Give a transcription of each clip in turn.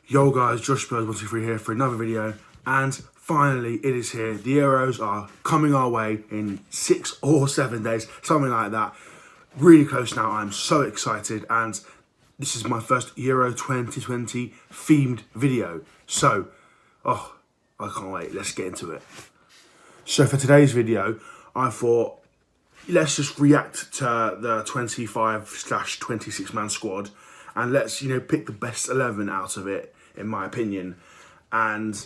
Yo guys, Josh Spurs123 here for another video, and finally it is here. The Euros are coming our way in 6 or 7 days, something like that. Really close now. I'm so excited, and this is my first Euro 2020 themed video. So, I can't wait. Let's get into it. So for today's video, I thought let's just react to the 25/26 man squad, and let's pick the best 11 out of it, in my opinion. And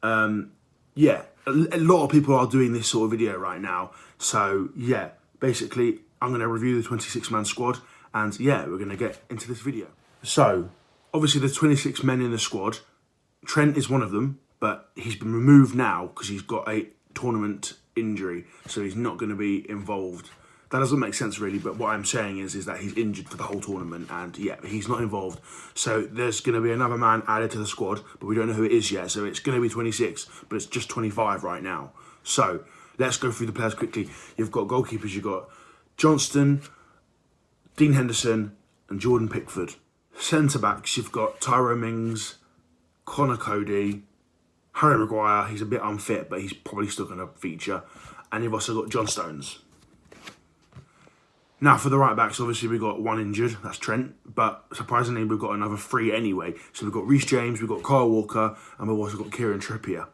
yeah, a lot of people are doing this sort of video right now. So yeah, basically I'm going to review the 26 man squad, and yeah, we're going to get into this video. So obviously there's 26 men in the squad. Trent is one of them, but he's been removed now because he's got a tournament injury, so he's not going to be involved. That doesn't make sense really, but what I'm saying is that he's injured for the whole tournament, and yeah, he's not involved. So there's going to be another man added to the squad, but we don't know who it is yet. So it's going to be 26, but it's just 25 right now. So let's go through the players quickly. You've got goalkeepers, you've got Johnston, Dean Henderson, and Jordan Pickford. Centre-backs, you've got Tyrone Mings, Connor Cody, Harry Maguire. He's a bit unfit, but he's probably still going to feature. And you've also got John Stones. Now, for the right-backs, obviously, we've got one injured. That's Trent. But surprisingly, we've got another 3 anyway. So we've got Reece James, we've got Kyle Walker, and we've also got Kieran Trippier.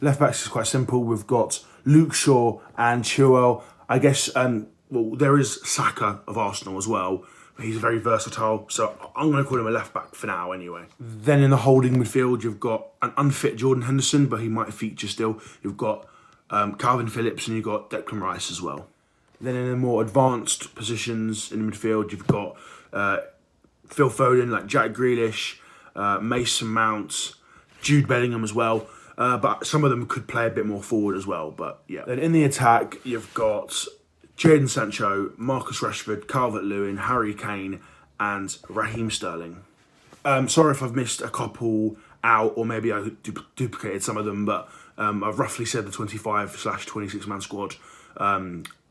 Left-backs is quite simple. We've got Luke Shaw and Chilwell. I guess, well, there is Saka of Arsenal as well. But he's very versatile. So I'm going to call him a left-back for now anyway. Then in the holding midfield, you've got an unfit Jordan Henderson, but he might feature still. You've got Calvin Phillips, and you've got Declan Rice as well. Then in the more advanced positions in the midfield, you've got Phil Foden, like Jack Grealish, Mason Mount, Jude Bellingham as well. But some of them could play a bit more forward as well. But yeah. Then in the attack, you've got Jadon Sancho, Marcus Rashford, Calvert-Lewin, Harry Kane, and Raheem Sterling. Sorry if I've missed a couple out, or maybe I duplicated some of them, but I've roughly said the 25/26 man squad.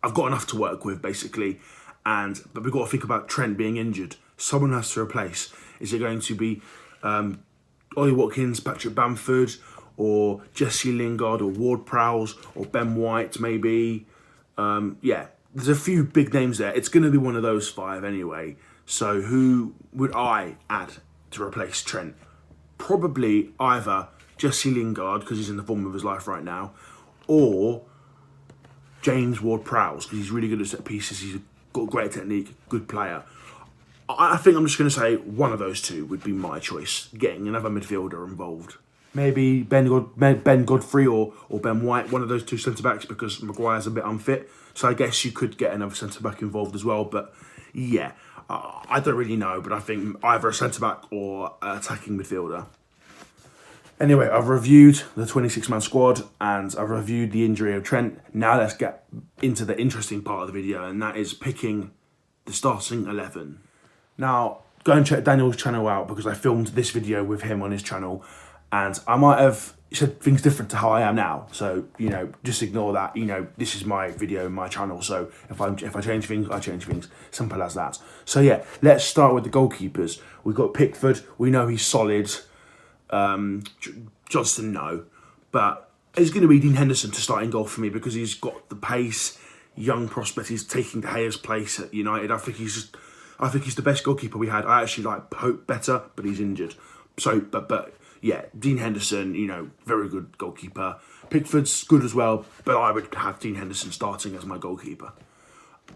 I've got enough to work with, basically, but we've got to think about Trent being injured. Someone has to replace. Is it going to be Ollie Watkins, Patrick Bamford, or Jesse Lingard, or Ward-Prowse, or Ben White, maybe? Yeah, there's a few big names there. It's going to be one of those 5 anyway. So who would I add to replace Trent? Probably either Jesse Lingard, because he's in the form of his life right now, or James Ward-Prowse, because he's really good at set pieces. He's got great technique, good player. I think I'm just going to say one of those 2 would be my choice, getting another midfielder involved. Maybe Ben Godfrey or Ben White, one of those 2 centre-backs, because Maguire's a bit unfit. So I guess you could get another centre-back involved as well. But yeah, I don't really know, but I think either a centre-back or an attacking midfielder. Anyway, I've reviewed the 26-man squad, and I've reviewed the injury of Trent. Now let's get into the interesting part of the video, and that is picking the starting 11. Now, go and check Daniel's channel out, because I filmed this video with him on his channel, and I might have said things different to how I am now. So, just ignore that. This is my video, my channel, so if I change things, I change things. Simple as that. So yeah, let's start with the goalkeepers. We've got Pickford. We know he's solid. Johnston, no, but it's going to be Dean Henderson to start in goal for me, because he's got the pace, young prospect. He's taking De Gea's place at United. I think he's the best goalkeeper we had. I actually like Pope better, but he's injured. So, but yeah, Dean Henderson, very good goalkeeper. Pickford's good as well, but I would have Dean Henderson starting as my goalkeeper.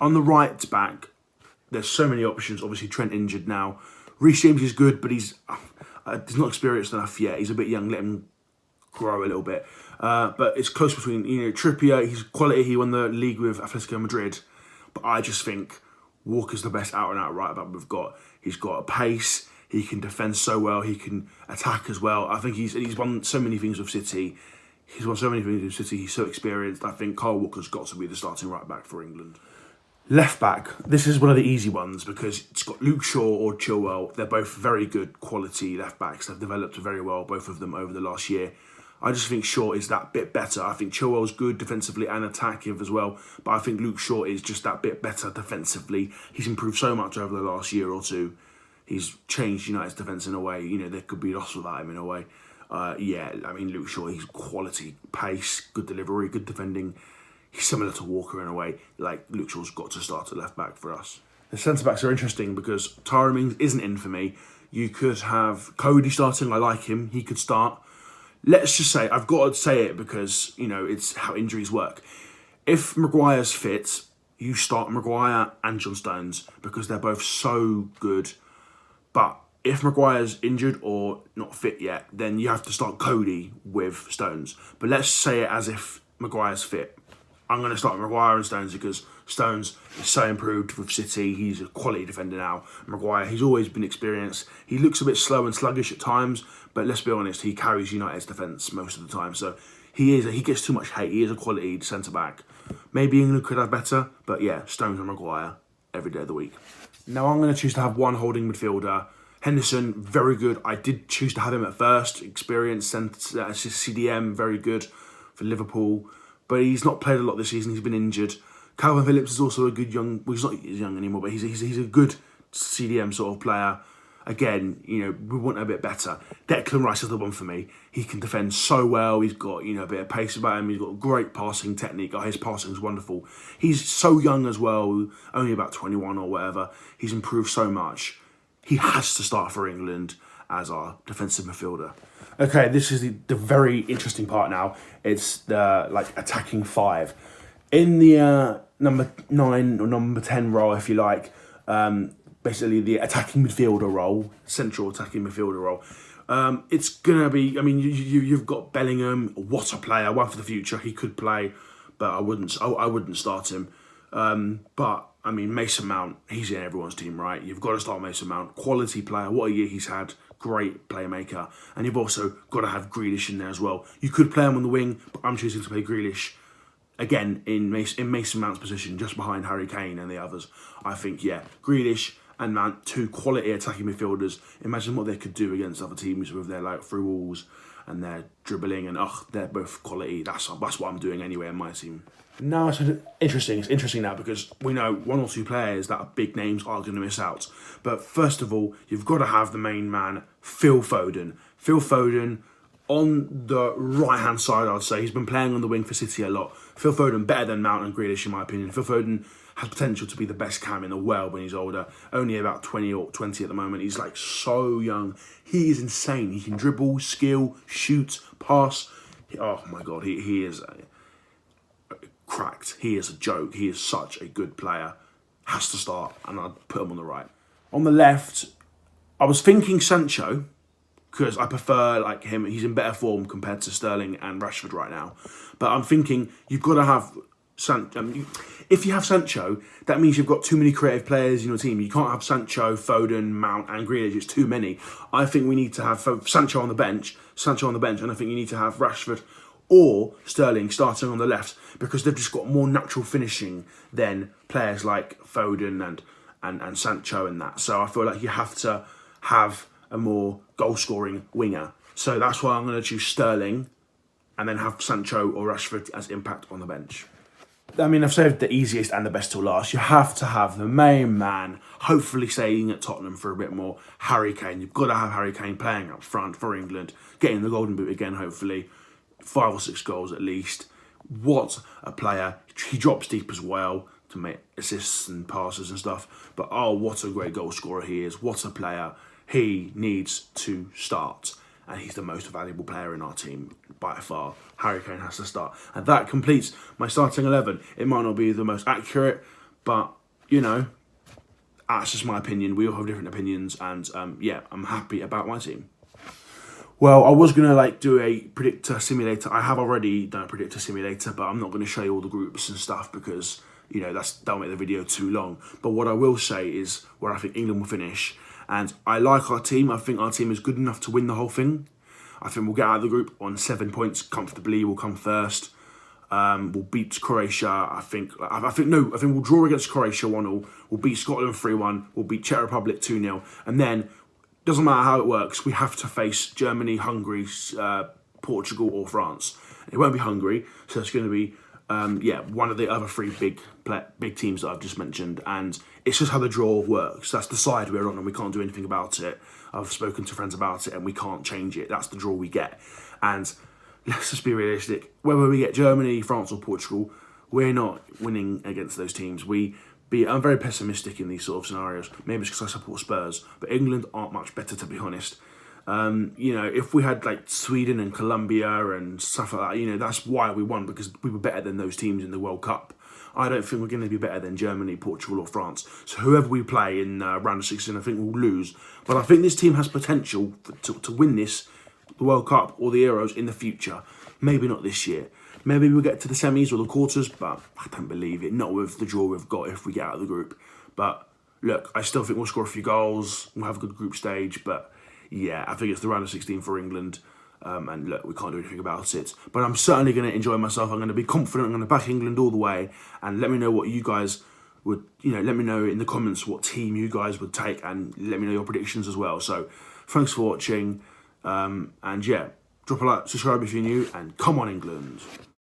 On the right back, there's so many options. Obviously, Trent injured now. Reece James is good, but he's not experienced enough yet. He's a bit young. Let him grow a little bit. But it's close between, Trippier. He's quality. He won the league with Atletico Madrid. But I just think Walker's the best out-and-out right-back we've got. He's got a pace. He can defend so well. He can attack as well. I think he's won so many things with City. He's so experienced. I think Kyle Walker's got to be the starting right-back for England. Left back, this is one of the easy ones, because it's got Luke Shaw or Chilwell. They're both very good quality left backs. They've developed very well, both of them, over the last year. I just think Shaw is that bit better. I think Chilwell's good defensively and attacking as well, but I think Luke Shaw is just that bit better defensively. He's improved so much over the last year or 2. He's changed United's defence in a way, they could be lost without him in a way. Yeah, I mean, Luke Shaw, he's quality, pace, good delivery, good defending. He's similar to Walker in a way. Like, Luke Shaw's got to start at left back for us. The centre-backs are interesting because Tyrone Mings isn't in for me. You could have Cody starting. I like him. He could start. Let's just say, I've got to say it because, it's how injuries work. If Maguire's fit, you start Maguire and John Stones because they're both so good. But if Maguire's injured or not fit yet, then you have to start Cody with Stones. But let's say it as if Maguire's fit. I'm going to start Maguire and Stones because Stones is so improved with City. He's a quality defender now. Maguire, he's always been experienced. He looks a bit slow and sluggish at times, but let's be honest, he carries United's defence most of the time. So he gets too much hate. He is a quality centre-back. Maybe England could have better, but yeah, Stones and Maguire every day of the week. Now I'm going to choose to have one holding midfielder. Henderson, very good. I did choose to have him at first. Experienced, CDM, very good for Liverpool. But he's not played a lot this season. He's been injured. Calvin Phillips is also a good young... Well, he's not young anymore, but he's a good CDM sort of player. Again, we want a bit better. Declan Rice is the one for me. He can defend so well. He's got, a bit of pace about him. He's got great passing technique. His passing is wonderful. He's so young as well, only about 21 or whatever. He's improved so much. He has to start for England as our defensive midfielder. Okay, this is the very interesting part now. It's the attacking five. In the number 9 or number 10 role, if you like, basically the attacking midfielder role, central attacking midfielder role. It's gonna be. You've got Bellingham. What a player! One for the future. He could play, but I wouldn't start him. But Mason Mount. He's in everyone's team, right? You've got to start Mason Mount. Quality player. What a year he's had. Great playmaker. And you've also got to have Grealish in there as well. You could play him on the wing, but I'm choosing to play Grealish again in Mason Mount's position, just behind Harry Kane and the others. I think, Grealish and Mount, two quality attacking midfielders. Imagine what they could do against other teams with their through walls and their dribbling, and they're both quality. That's what I'm doing anyway in my team. Now it's interesting. It's interesting now because we know one or two players that are big names are going to miss out. But first of all, you've got to have the main man, Phil Foden. Phil Foden on the right-hand side, I'd say. He's been playing on the wing for City a lot. Phil Foden better than Mount and Grealish in my opinion. Phil Foden has potential to be the best cam in the world when he's older. Only about 20 or 20 at the moment. He's so young. He is insane. He can dribble, skill, shoot, pass. Oh my God, he is cracked. He is a joke. He is such a good player. Has to start, and I'd put him on the right. On the left, I was thinking Sancho, because I prefer him. He's in better form compared to Sterling and Rashford right now. But I'm thinking you've got to have if you have Sancho, that means you've got too many creative players in your team. You can't have Sancho, Foden, Mount, and Grealish. It's too many. I think we need to have Sancho on the bench, and I think you need to have Rashford or Sterling starting on the left because they've just got more natural finishing than players like Foden and Sancho and that. So I feel like you have to have a more goal-scoring winger. So that's why I'm going to choose Sterling and then have Sancho or Rashford as impact on the bench. I've saved the easiest and the best till last. You have to have the main man, hopefully staying at Tottenham for a bit more, Harry Kane. You've got to have Harry Kane playing up front for England, getting the Golden Boot again, hopefully. 5 or 6 goals at least. What a player. He drops deep as well to make assists and passes and stuff. But what a great goal scorer he is. What a player. He needs to start. And he's the most valuable player in our team by far. Harry Kane has to start. And that completes my starting 11. It might not be the most accurate, but, that's just my opinion. We all have different opinions. And, I'm happy about my team. Well, I was going to do a predictor simulator. I have already done a predictor simulator, but I'm not going to show you all the groups and stuff because, that'll make the video too long. But what I will say is where I think England will finish. And I like our team. I think our team is good enough to win the whole thing. I think we'll get out of the group on 7 points comfortably. We'll come first. We'll beat Croatia. I think we'll draw against Croatia 1-0. We'll beat Scotland 3-1. We'll beat Czech Republic 2-0. And then, doesn't matter how it works, we have to face Germany, Hungary, Portugal or France. It won't be Hungary, so it's going to be Yeah, one of the other three big teams that I've just mentioned, and it's just how the draw works. That's the side we're on, and we can't do anything about it. I've spoken to friends about it, and we can't change it. That's the draw we get. And let's just be realistic. Whether we get Germany, France, or Portugal, we're not winning against those teams. I'm very pessimistic in these sort of scenarios. Maybe it's because I support Spurs, but England aren't much better, to be honest. If we had like Sweden and Colombia and stuff like that, that's why we won, because we were better than those teams in the World Cup. I don't think we're going to be better than Germany, Portugal, or France. So whoever we play in round of 16, I think we'll lose. But I think this team has potential to win the World Cup or the Euros in the future. Maybe not this year. Maybe we'll get to the semis or the quarters, but I don't believe it. Not with the draw we've got if we get out of the group. But look, I still think we'll score a few goals. We'll have a good group stage. But yeah, I think it's the round of 16 for England. And look, we can't do anything about it. But I'm certainly going to enjoy myself. I'm going to be confident. I'm going to back England all the way. And let me know what you guys would, let me know in the comments what team you guys would take. And let me know your predictions as well. So thanks for watching. And yeah, drop a like, subscribe if you're new. And come on, England.